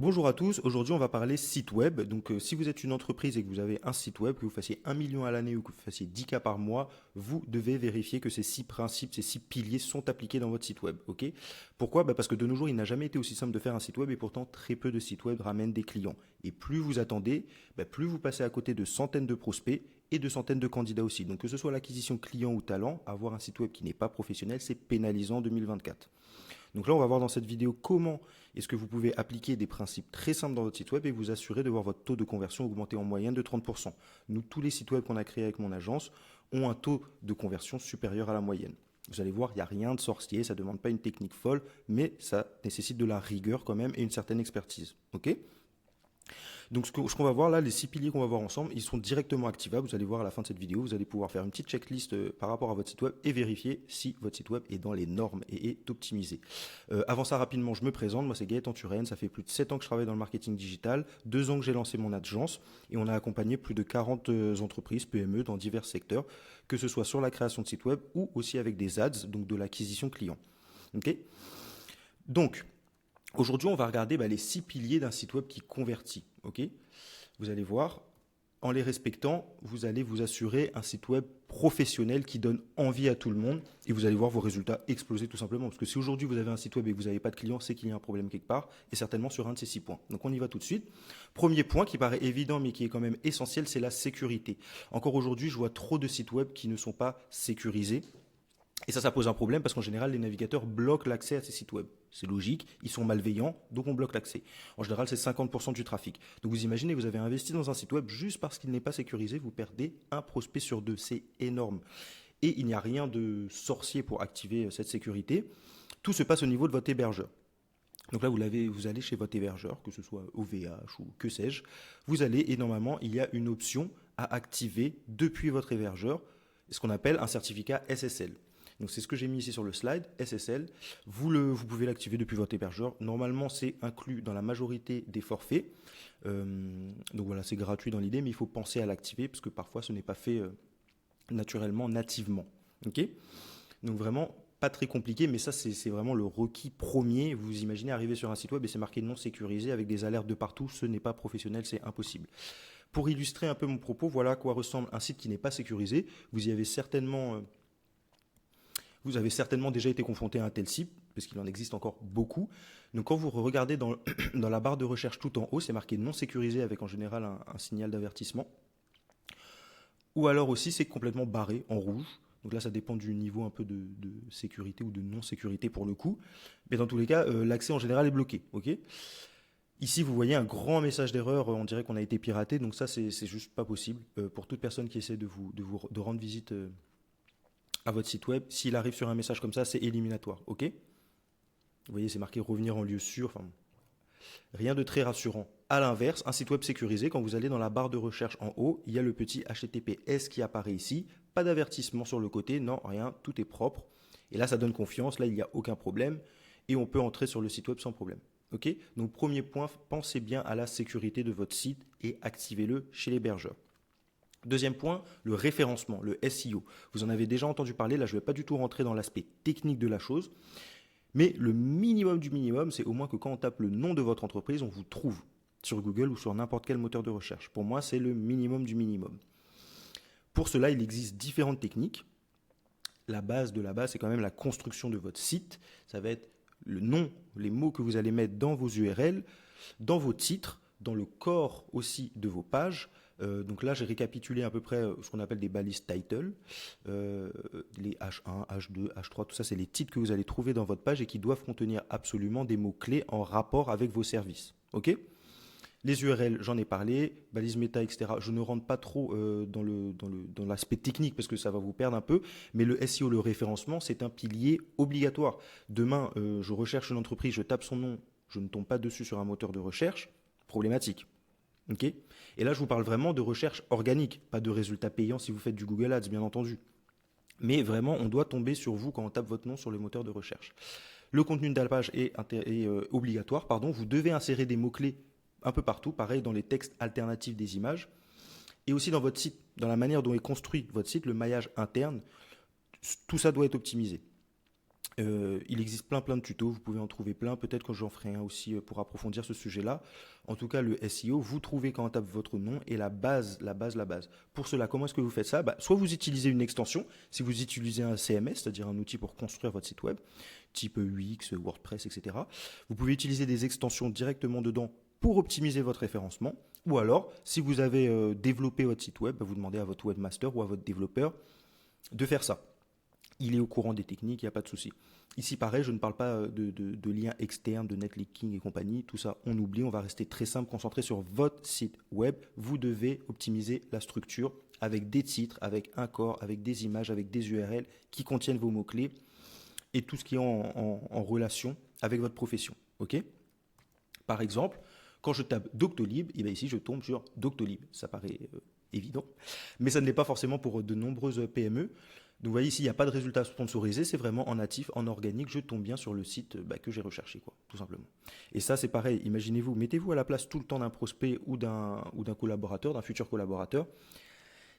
Bonjour à tous, aujourd'hui on va parler site web. Donc si vous êtes une entreprise et que vous avez un site web, que vous fassiez 1 million à l'année ou que vous fassiez 10K par mois, vous devez vérifier que ces 6 principes, ces 6 piliers sont appliqués dans votre site web. Ok? Pourquoi? Parce que de nos jours il n'a jamais été aussi simple de faire un site web et pourtant très peu de sites web ramènent des clients. Et plus vous attendez, plus vous passez à côté de centaines de prospects et de centaines de candidats aussi. Donc que ce soit l'acquisition client ou talent, avoir un site web qui n'est pas professionnel, c'est pénalisant en 2024. Donc là, on va voir dans cette vidéo comment est-ce que vous pouvez appliquer des principes très simples dans votre site web et vous assurer de voir votre taux de conversion augmenter en moyenne de 30%. Nous, tous les sites web qu'on a créés avec mon agence ont un taux de conversion supérieur à la moyenne. Vous allez voir, il n'y a rien de sorcier, ça ne demande pas une technique folle, mais ça nécessite de la rigueur quand même et une certaine expertise. Ok? Donc ce qu'on va voir là, les 6 piliers qu'on va voir ensemble, ils sont directement activables. Vous allez voir à la fin de cette vidéo, vous allez pouvoir faire une petite checklist par rapport à votre site web et vérifier si votre site web est dans les normes et est optimisé. Avant ça, rapidement, je me présente. Moi, c'est Gaëtan Turenne. Ça fait plus de 7 ans que je travaille dans le marketing digital, 2 ans que j'ai lancé mon agence et on a accompagné plus de 40 entreprises, PME, dans divers secteurs, que ce soit sur la création de sites web ou aussi avec des ads, donc de l'acquisition client. Ok? Donc, aujourd'hui, on va regarder les 6 piliers d'un site web qui convertit. Ok? Vous allez voir, en les respectant, vous allez vous assurer un site web professionnel qui donne envie à tout le monde et vous allez voir vos résultats exploser tout simplement. Parce que si aujourd'hui vous avez un site web et que vous n'avez pas de clients, c'est qu'il y a un problème quelque part et certainement sur un de ces 6 points. Donc on y va tout de suite. Premier point qui paraît évident mais qui est quand même essentiel, c'est la sécurité. Encore aujourd'hui, je vois trop de sites web qui ne sont pas sécurisés. Et ça pose un problème parce qu'en général, les navigateurs bloquent l'accès à ces sites web. C'est logique, ils sont malveillants, donc on bloque l'accès. En général, c'est 50% du trafic. Donc vous imaginez, vous avez investi dans un site web juste parce qu'il n'est pas sécurisé, vous perdez un prospect sur deux. C'est énorme. Et il n'y a rien de sorcier pour activer cette sécurité. Tout se passe au niveau de votre hébergeur. Donc là, vous allez chez votre hébergeur, que ce soit OVH ou que sais-je. Vous allez et normalement, il y a une option à activer depuis votre hébergeur, ce qu'on appelle un certificat SSL. Donc c'est ce que j'ai mis ici sur le slide, SSL. Vous pouvez l'activer depuis votre hébergeur. Normalement, c'est inclus dans la majorité des forfaits. Donc voilà, c'est gratuit dans l'idée, mais il faut penser à l'activer parce que parfois ce n'est pas fait naturellement, nativement. Ok? Donc vraiment, pas très compliqué, mais ça c'est vraiment le requis premier. Vous imaginez arriver sur un site web et c'est marqué non sécurisé avec des alertes de partout. Ce n'est pas professionnel, c'est impossible. Pour illustrer un peu mon propos, voilà à quoi ressemble un site qui n'est pas sécurisé. Vous avez certainement déjà été confronté à un tel site, parce qu'il en existe encore beaucoup. Donc quand vous regardez dans, dans la barre de recherche tout en haut, c'est marqué non sécurisé avec en général un signal d'avertissement. Ou alors aussi c'est complètement barré en rouge. Donc là ça dépend du niveau un peu de sécurité ou de non-sécurité pour le coup. Mais dans tous les cas, l'accès en général est bloqué. Ok? Ici, vous voyez un grand message d'erreur, on dirait qu'on a été piraté, donc ça, c'est juste pas possible. Pour toute personne qui essaie de rendre visite à votre site web, s'il arrive sur un message comme ça, c'est éliminatoire, ok? Vous voyez, c'est marqué revenir en lieu sûr, enfin, rien de très rassurant. À l'inverse, un site web sécurisé, quand vous allez dans la barre de recherche en haut, il y a le petit HTTPS qui apparaît ici, pas d'avertissement sur le côté, non, rien, tout est propre. Et là, ça donne confiance, là, il n'y a aucun problème, et on peut entrer sur le site web sans problème. Ok? Donc premier point, pensez bien à la sécurité de votre site et activez-le chez l'hébergeur. Deuxième point, le référencement, le SEO. Vous en avez déjà entendu parler, là je ne vais pas du tout rentrer dans l'aspect technique de la chose, mais le minimum du minimum, c'est au moins que quand on tape le nom de votre entreprise, on vous trouve sur Google ou sur n'importe quel moteur de recherche. Pour moi, c'est le minimum du minimum. Pour cela, il existe différentes techniques. La base de la base, c'est quand même la construction de votre site. Ça va être le nom, les mots que vous allez mettre dans vos URL, dans vos titres, dans le corps aussi de vos pages. Donc là, j'ai récapitulé à peu près ce qu'on appelle des balises title. Les H1, H2, H3, tout ça, c'est les titres que vous allez trouver dans votre page et qui doivent contenir absolument des mots-clés en rapport avec vos services. OK? Les URL, j'en ai parlé, balises méta, etc. Je ne rentre pas trop dans l'aspect technique parce que ça va vous perdre un peu, mais le SEO, le référencement, c'est un pilier obligatoire. Demain, je recherche une entreprise, je tape son nom, je ne tombe pas dessus sur un moteur de recherche, problématique. Okay? Et là, je vous parle vraiment de recherche organique, pas de résultats payants si vous faites du Google Ads, bien entendu. Mais vraiment, on doit tomber sur vous quand on tape votre nom sur le moteur de recherche. Le contenu de la page est obligatoire, pardon. Vous devez insérer des mots-clés un peu partout, pareil dans les textes alternatifs des images. Et aussi dans votre site, dans la manière dont est construit votre site, le maillage interne, tout ça doit être optimisé. Il existe plein de tutos, vous pouvez en trouver plein. Peut-être que j'en ferai un aussi pour approfondir ce sujet-là. En tout cas, le SEO, vous trouvez quand on tape votre nom et la base. Pour cela, comment est-ce que vous faites ça? Soit vous utilisez une extension, si vous utilisez un CMS, c'est-à-dire un outil pour construire votre site web, type Wix, WordPress, etc. Vous pouvez utiliser des extensions directement dedans pour optimiser votre référencement. Ou alors, si vous avez développé votre site web, vous demandez à votre webmaster ou à votre développeur de faire ça. Il est au courant des techniques, il n'y a pas de souci. Ici, pareil, je ne parle pas de liens externes, de netlinking et compagnie. Tout ça, on oublie. On va rester très simple, concentré sur votre site web. Vous devez optimiser la structure avec des titres, avec un corps, avec des images, avec des URL qui contiennent vos mots-clés et tout ce qui est en relation avec votre profession. Ok? Par exemple, quand je tape Doctolib, et bien ici, je tombe sur Doctolib. Ça paraît évident, mais ça ne l'est pas forcément pour de nombreuses PME. Donc vous voyez ici, il n'y a pas de résultat sponsorisé, c'est vraiment en natif, en organique, je tombe bien sur le site que j'ai recherché, quoi, tout simplement. Et ça, c'est pareil, imaginez-vous, mettez-vous à la place tout le temps d'un prospect ou d'un collaborateur, d'un futur collaborateur.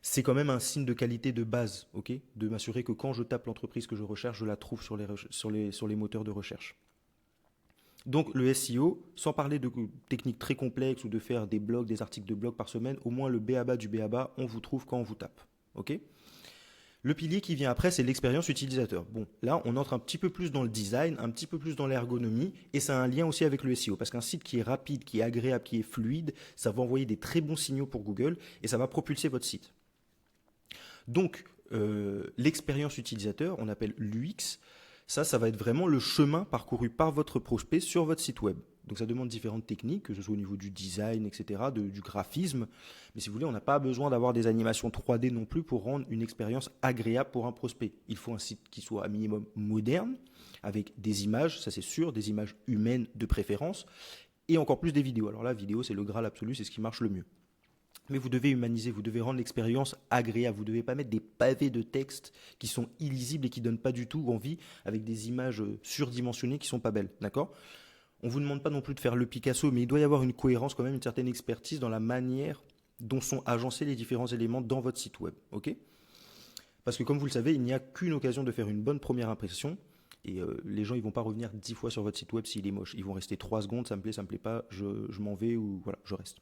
C'est quand même un signe de qualité de base, ok, de m'assurer que quand je tape l'entreprise que je recherche, je la trouve sur les moteurs de recherche. Donc le SEO, sans parler de techniques très complexes ou de faire des blogs, des articles de blog par semaine, au moins le b.a-ba du b.a-ba, on vous trouve quand on vous tape. Ok? Le pilier qui vient après, c'est l'expérience utilisateur. Bon, là, on entre un petit peu plus dans le design, un petit peu plus dans l'ergonomie, et ça a un lien aussi avec le SEO, parce qu'un site qui est rapide, qui est agréable, qui est fluide, ça va envoyer des très bons signaux pour Google, et ça va propulser votre site. Donc, l'expérience utilisateur, on appelle l'UX, ça va être vraiment le chemin parcouru par votre prospect sur votre site web. Donc ça demande différentes techniques, que ce soit au niveau du design, etc., du graphisme. Mais si vous voulez, on n'a pas besoin d'avoir des animations 3D non plus pour rendre une expérience agréable pour un prospect. Il faut un site qui soit à minimum moderne, avec des images, ça c'est sûr, des images humaines de préférence, et encore plus des vidéos. Alors là, vidéo, c'est le Graal absolu, c'est ce qui marche le mieux. Mais vous devez humaniser, vous devez rendre l'expérience agréable. Vous ne devez pas mettre des pavés de texte qui sont illisibles et qui ne donnent pas du tout envie avec des images surdimensionnées qui ne sont pas belles. D'accord? On ne vous demande pas non plus de faire le Picasso, mais il doit y avoir une cohérence quand même, une certaine expertise dans la manière dont sont agencés les différents éléments dans votre site web. Ok? Parce que comme vous le savez, il n'y a qu'une occasion de faire une bonne première impression. Et les gens, ils vont pas revenir 10 fois sur votre site web s'il est moche. Ils vont rester 3 secondes, ça me plaît pas, je m'en vais ou voilà, je reste.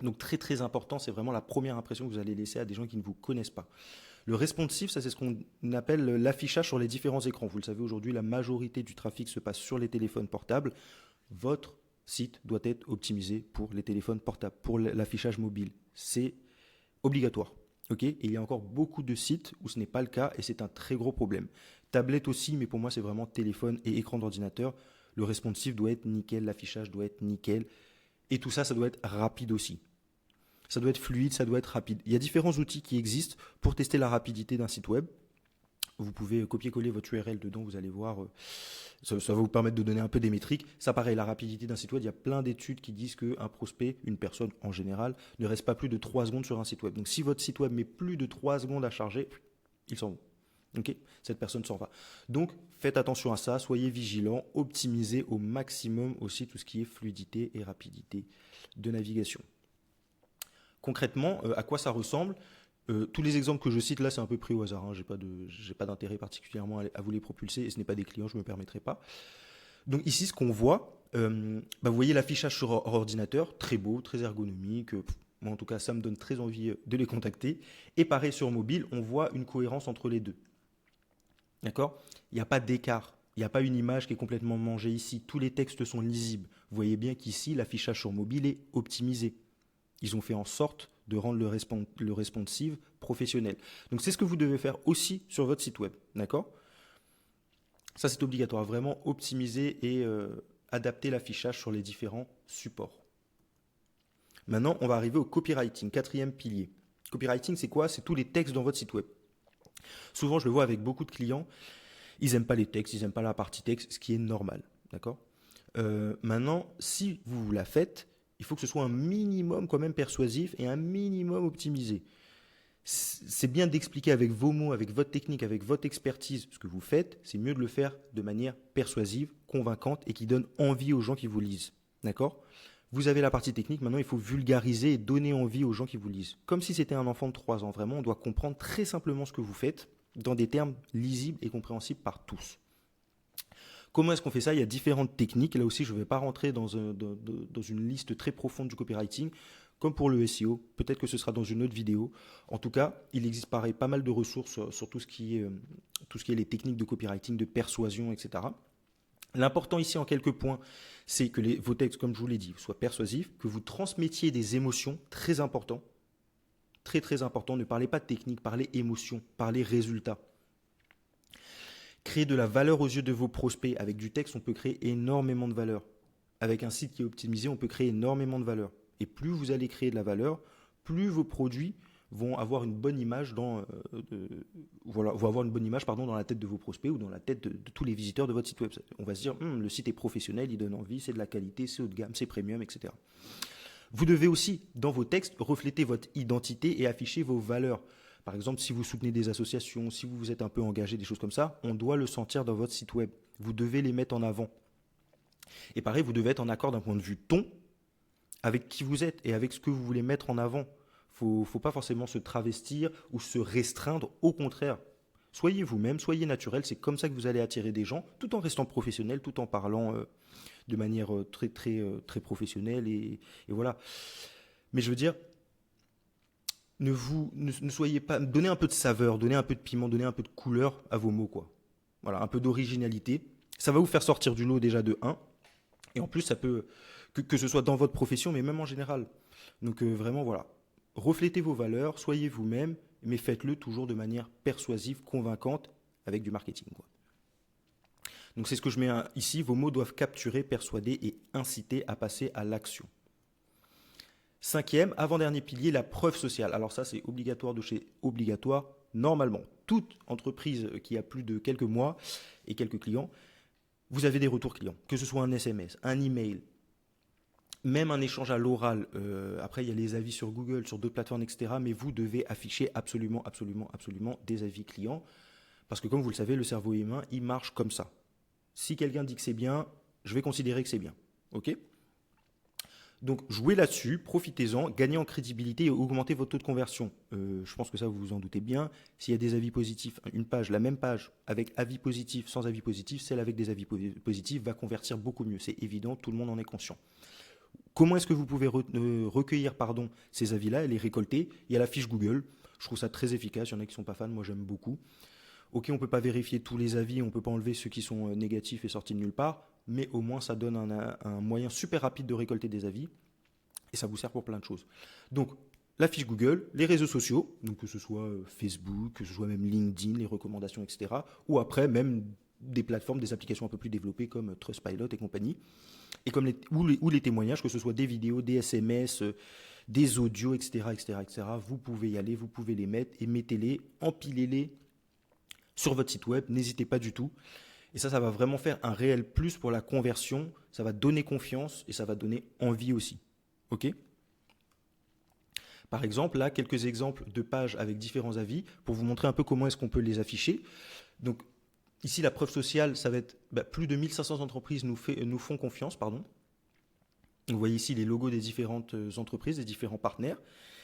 Donc très très important, c'est vraiment la première impression que vous allez laisser à des gens qui ne vous connaissent pas. Le responsive, ça c'est ce qu'on appelle l'affichage sur les différents écrans. Vous le savez, aujourd'hui, la majorité du trafic se passe sur les téléphones portables. Votre site doit être optimisé pour les téléphones portables, pour l'affichage mobile. C'est obligatoire. Okay, et il y a encore beaucoup de sites où ce n'est pas le cas et c'est un très gros problème. Tablette aussi, mais pour moi c'est vraiment téléphone et écran d'ordinateur. Le responsive doit être nickel, l'affichage doit être nickel. Et tout ça, ça doit être rapide aussi. Ça doit être fluide, ça doit être rapide. Il y a différents outils qui existent pour tester la rapidité d'un site web. Vous pouvez copier-coller votre URL dedans, vous allez voir, ça va vous permettre de donner un peu des métriques. Ça pareil, la rapidité d'un site web, il y a plein d'études qui disent qu'un prospect, une personne en général, ne reste pas plus de 3 secondes sur un site web. Donc si votre site web met plus de 3 secondes à charger, il s'en va. Okay, cette personne s'en va. Donc faites attention à ça, soyez vigilants, optimisez au maximum aussi tout ce qui est fluidité et rapidité de navigation. Concrètement, à quoi ça ressemble? Tous les exemples que je cite là, c'est un peu pris au hasard. J'ai pas d'intérêt particulièrement à vous les propulser et ce n'est pas des clients, je ne me permettrai pas. Donc ici, ce qu'on voit, vous voyez l'affichage sur ordinateur, très beau, très ergonomique. Moi, en tout cas, ça me donne très envie de les contacter. Et pareil sur mobile, on voit une cohérence entre les deux. D'accord? Il n'y a pas d'écart. Il n'y a pas une image qui est complètement mangée ici. Tous les textes sont lisibles. Vous voyez bien qu'ici, l'affichage sur mobile est optimisé. Ils ont fait en sorte de rendre le responsive professionnel. Donc c'est ce que vous devez faire aussi sur votre site web. D'accord? Ça, c'est obligatoire. Vraiment optimiser et adapter l'affichage sur les différents supports. Maintenant, on va arriver au copywriting, quatrième pilier. Copywriting, c'est quoi? C'est tous les textes dans votre site web. Souvent, je le vois avec beaucoup de clients, ils n'aiment pas les textes, ils n'aiment pas la partie texte, ce qui est normal. D'accord? Maintenant, si vous la faites, il faut que ce soit un minimum quand même persuasif et un minimum optimisé. C'est bien d'expliquer avec vos mots, avec votre technique, avec votre expertise ce que vous faites. C'est mieux de le faire de manière persuasive, convaincante et qui donne envie aux gens qui vous lisent. D'accord? Vous avez la partie technique, maintenant il faut vulgariser et donner envie aux gens qui vous lisent. Comme si c'était un enfant de 3 ans, vraiment, on doit comprendre très simplement ce que vous faites dans des termes lisibles et compréhensibles par tous. Comment est-ce qu'on fait ça? Il y a différentes techniques. Là aussi, je ne vais pas rentrer dans une liste très profonde du copywriting, comme pour le SEO. Peut-être que ce sera dans une autre vidéo. En tout cas, il existe pareil pas mal de ressources sur tout ce qui est les techniques de copywriting, de persuasion, etc. L'important ici en quelques points, c'est que vos textes, comme je vous l'ai dit, soient persuasifs, que vous transmettiez des émotions, très important, très très important. Ne parlez pas de technique, parlez émotion, parlez résultat. Créer de la valeur aux yeux de vos prospects. Avec du texte, on peut créer énormément de valeur. Avec un site qui est optimisé, on peut créer énormément de valeur. Et plus vous allez créer de la valeur, plus vos produits vont avoir une bonne image vont avoir une bonne image dans la tête de vos prospects ou dans la tête de tous les visiteurs de votre site web. On va se dire, le site est professionnel, il donne envie, c'est de la qualité, c'est haut de gamme, c'est premium, etc. Vous devez aussi, dans vos textes, refléter votre identité et afficher vos valeurs. Par exemple, si vous soutenez des associations, si vous vous êtes un peu engagé, des choses comme ça, on doit le sentir dans votre site web. Vous devez les mettre en avant. Et pareil, vous devez être en accord d'un point de vue ton avec qui vous êtes et avec ce que vous voulez mettre en avant. Faut pas forcément se travestir ou se restreindre. Au contraire, soyez vous-même, soyez naturel. C'est comme ça que vous allez attirer des gens, tout en restant professionnel, tout en parlant de manière très, très, très professionnelle. Et voilà. Mais je veux dire, ne soyez pas. Donnez un peu de saveur, donnez un peu de piment, donnez un peu de couleur à vos mots, quoi. Voilà, un peu d'originalité. Ça va vous faire sortir du lot déjà de 1. Et en plus, ça peut. Que ce soit dans votre profession, mais même en général. Donc vraiment, voilà. Reflétez vos valeurs, soyez vous-même, mais faites-le toujours de manière persuasive, convaincante, avec du marketing, quoi. Donc c'est ce que je mets ici. Vos mots doivent capturer, persuader et inciter à passer à l'action. 5e, avant-dernier pilier, la preuve sociale. Alors ça, c'est obligatoire de chez obligatoire. Normalement, toute entreprise qui a plus de quelques mois et quelques clients, vous avez des retours clients. Que ce soit un SMS, un email, même un échange à l'oral. Après, il y a les avis sur Google, sur d'autres plateformes, etc. Mais vous devez afficher absolument, absolument, absolument des avis clients. Parce que comme vous le savez, le cerveau humain, il marche comme ça. Si quelqu'un dit que c'est bien, je vais considérer que c'est bien. OK ? Donc, jouez là-dessus, profitez-en, gagnez en crédibilité et augmentez votre taux de conversion. Je pense que ça, vous vous en doutez bien. S'il y a des avis positifs, une page, la même page, avec avis positifs, sans avis positifs, celle avec des avis positifs va convertir beaucoup mieux. C'est évident, tout le monde en est conscient. Comment est-ce que vous pouvez recueillir ces avis-là et les récolter? Il y a la fiche Google. Je trouve ça très efficace. Il y en a qui ne sont pas fans, moi j'aime beaucoup. Ok, on ne peut pas vérifier tous les avis, on ne peut pas enlever ceux qui sont négatifs et sortis de nulle part, mais au moins ça donne un moyen super rapide de récolter des avis et ça vous sert pour plein de choses. Donc, la fiche Google, les réseaux sociaux, donc que ce soit Facebook, que ce soit même LinkedIn, les recommandations, etc. Ou après, même des plateformes, des applications un peu plus développées comme Trustpilot et compagnie. Et ou les témoignages, que ce soit des vidéos, des SMS, des audios, etc., etc., etc. Vous pouvez y aller, vous pouvez les mettre et mettez-les, empilez-les sur votre site web, n'hésitez pas du tout. Et ça va vraiment faire un réel plus pour la conversion, ça va donner confiance et ça va donner envie aussi. Ok ? Par exemple, là, quelques exemples de pages avec différents avis pour vous montrer un peu comment est-ce qu'on peut les afficher. Donc, ici, la preuve sociale, ça va être plus de 1500 entreprises nous font confiance. Vous voyez ici les logos des différentes entreprises, des différents partenaires.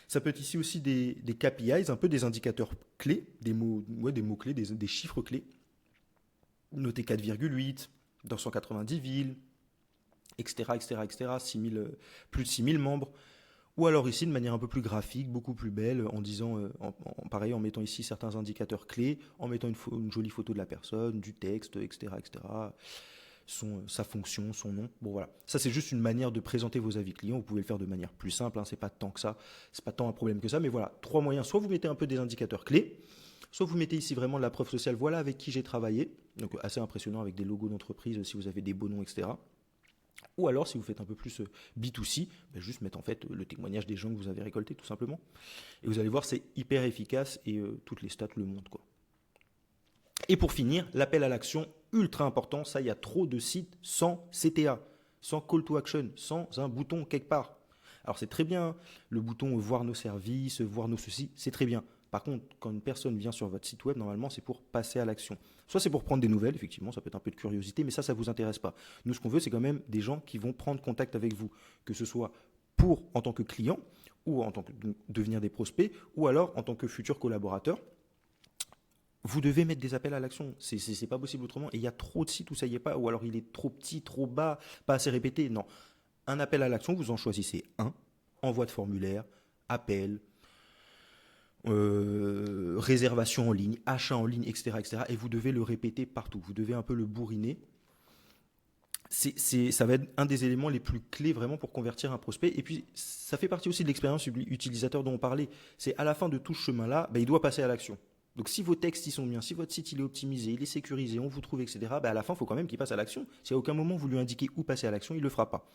Ça peut être ici aussi des KPIs, un peu des indicateurs clés, des mots-clés, des chiffres clés. Noté 4,8 dans 190 villes, etc., etc., etc., plus de 6000 membres. Ou alors ici, de manière un peu plus graphique, beaucoup plus belle, en disant, pareil, en mettant ici certains indicateurs clés, en mettant une jolie photo de la personne, du texte, etc., etc., sa fonction, son nom. Bon voilà, ça c'est juste une manière de présenter vos avis clients. Vous pouvez le faire de manière plus simple, c'est pas tant que ça, c'est pas tant un problème que ça, mais voilà, 3 moyens. Soit vous mettez un peu des indicateurs clés, soit vous mettez ici vraiment de la preuve sociale. Voilà avec qui j'ai travaillé, donc assez impressionnant avec des logos d'entreprise si vous avez des beaux noms, etc. Ou alors, si vous faites un peu plus B2C, juste mettre en fait le témoignage des gens que vous avez récoltés, tout simplement. Et vous allez voir, c'est hyper efficace et toutes les stats le montrent, quoi. Et pour finir, l'appel à l'action, ultra important. Ça, il y a trop de sites sans CTA, sans call to action, sans un bouton quelque part. Alors, c'est très bien, le bouton voir nos services, voir nos ceci, c'est très bien. Par contre, quand une personne vient sur votre site web, normalement, c'est pour passer à l'action. Soit c'est pour prendre des nouvelles, effectivement, ça peut être un peu de curiosité, mais ça ne vous intéresse pas. Nous, ce qu'on veut, c'est quand même des gens qui vont prendre contact avec vous, que ce soit en tant que client, ou en tant que devenir des prospects, ou alors en tant que futurs collaborateurs, Vous devez mettre des appels à l'action. C'est pas possible autrement. Et il y a trop de sites où ça y est pas, ou alors il est trop petit, trop bas, pas assez répété. Non. Un appel à l'action, vous en choisissez un. Envoi de formulaire, appel, réservation en ligne, achat en ligne, etc., etc. Et vous devez le répéter partout. Vous devez un peu le bourriner. Ça va être un des éléments les plus clés vraiment pour convertir un prospect. Et puis, ça fait partie aussi de l'expérience utilisateur dont on parlait. C'est à la fin de tout ce chemin-là, il doit passer à l'action. Donc si vos textes ils sont bien, si votre site il est optimisé, il est sécurisé, on vous trouve, etc., à la fin, il faut quand même qu'il passe à l'action. Si à aucun moment vous lui indiquez où passer à l'action, il ne le fera pas.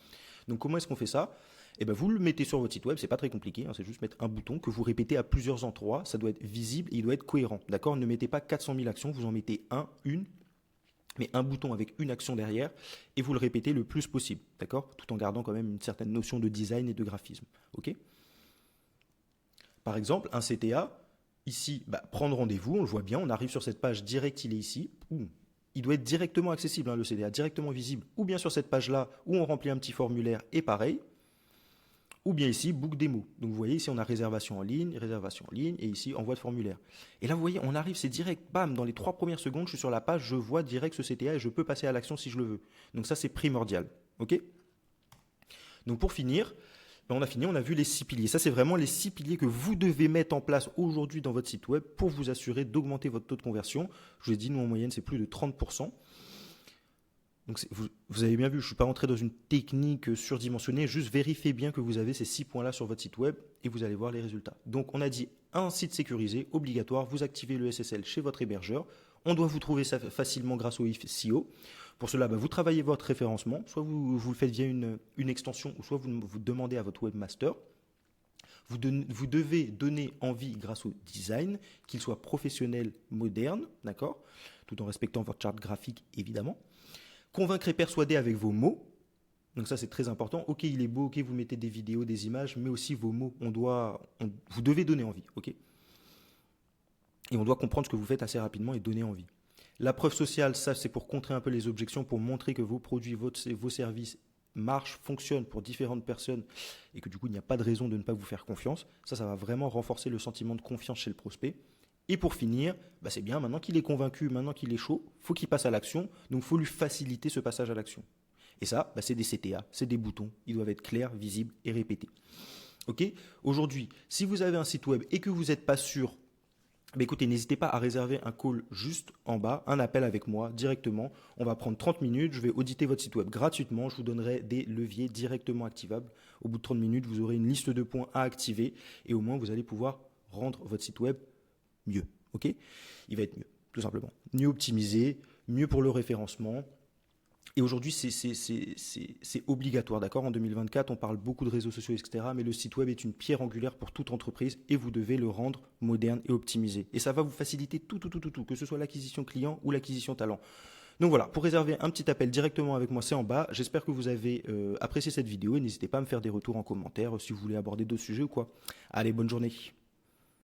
Donc comment est-ce qu'on fait ça? Vous le mettez sur votre site web, c'est pas très compliqué, hein, c'est juste mettre un bouton que vous répétez à plusieurs endroits, ça doit être visible et il doit être cohérent. D'accord? Ne mettez pas 400 000 actions, vous en mettez une, mais un bouton avec une action derrière et vous le répétez le plus possible, d'accord? Tout en gardant quand même une certaine notion de design et de graphisme. Ok? Par exemple, un CTA, ici, prendre rendez-vous, on le voit bien, on arrive sur cette page direct, il est ici. Il doit être directement accessible, hein, le CTA, directement visible, ou bien sur cette page-là où on remplit un petit formulaire et pareil, ou bien ici, book démo. Donc vous voyez, ici on a réservation en ligne, et ici envoi de formulaire. Et là vous voyez, on arrive, c'est direct, bam, dans les 3 premières secondes, je suis sur la page, je vois direct ce CTA et je peux passer à l'action si je le veux. Donc ça c'est primordial, ok? Donc pour finir, on a fini, on a vu les 6 piliers. Ça, c'est vraiment les 6 piliers que vous devez mettre en place aujourd'hui dans votre site web pour vous assurer d'augmenter votre taux de conversion. Je vous ai dit, nous en moyenne, c'est plus de 30%. Donc vous avez bien vu, je ne suis pas rentré dans une technique surdimensionnée, juste vérifiez bien que vous avez ces 6 points-là sur votre site web et vous allez voir les résultats. Donc on a dit un site sécurisé, obligatoire, vous activez le SSL chez votre hébergeur, on doit vous trouver ça facilement grâce au SEO. Pour cela, vous travaillez votre référencement, soit vous le faites via une extension, ou soit vous demandez à votre webmaster. Vous devez donner envie grâce au design, qu'il soit professionnel, moderne, d'accord, tout en respectant votre charte graphique évidemment. Convaincre et persuader avec vos mots. Donc ça c'est très important. Ok, il est beau, ok, vous mettez des vidéos, des images, mais aussi vos mots. Vous devez donner envie, ok. Et on doit comprendre ce que vous faites assez rapidement et donner envie. La preuve sociale, ça c'est pour contrer un peu les objections, pour montrer que vos produits, vos services marchent, fonctionnent pour différentes personnes et que du coup il n'y a pas de raison de ne pas vous faire confiance. Ça va vraiment renforcer le sentiment de confiance chez le prospect. Et pour finir, c'est bien, maintenant qu'il est convaincu, maintenant qu'il est chaud, il faut qu'il passe à l'action, donc il faut lui faciliter ce passage à l'action. Et ça, c'est des CTA, c'est des boutons, ils doivent être clairs, visibles et répétés. Ok? Aujourd'hui, si vous avez un site web et que vous n'êtes pas sûr, écoutez, n'hésitez pas à réserver un call juste en bas, un appel avec moi directement. On va prendre 30 minutes, je vais auditer votre site web gratuitement, je vous donnerai des leviers directement activables. Au bout de 30 minutes, vous aurez une liste de points à activer et au moins vous allez pouvoir rendre votre site web mieux, ok? Il va être mieux, tout simplement. Mieux optimisé, mieux pour le référencement. Et aujourd'hui, c'est obligatoire, d'accord? En 2024, on parle beaucoup de réseaux sociaux, etc. Mais le site web est une pierre angulaire pour toute entreprise et vous devez le rendre moderne et optimisé. Et ça va vous faciliter tout, que ce soit l'acquisition client ou l'acquisition talent. Donc voilà, pour réserver un petit appel directement avec moi, c'est en bas. J'espère que vous avez apprécié cette vidéo et n'hésitez pas à me faire des retours en commentaire si vous voulez aborder d'autres sujets ou quoi. Allez, bonne journée.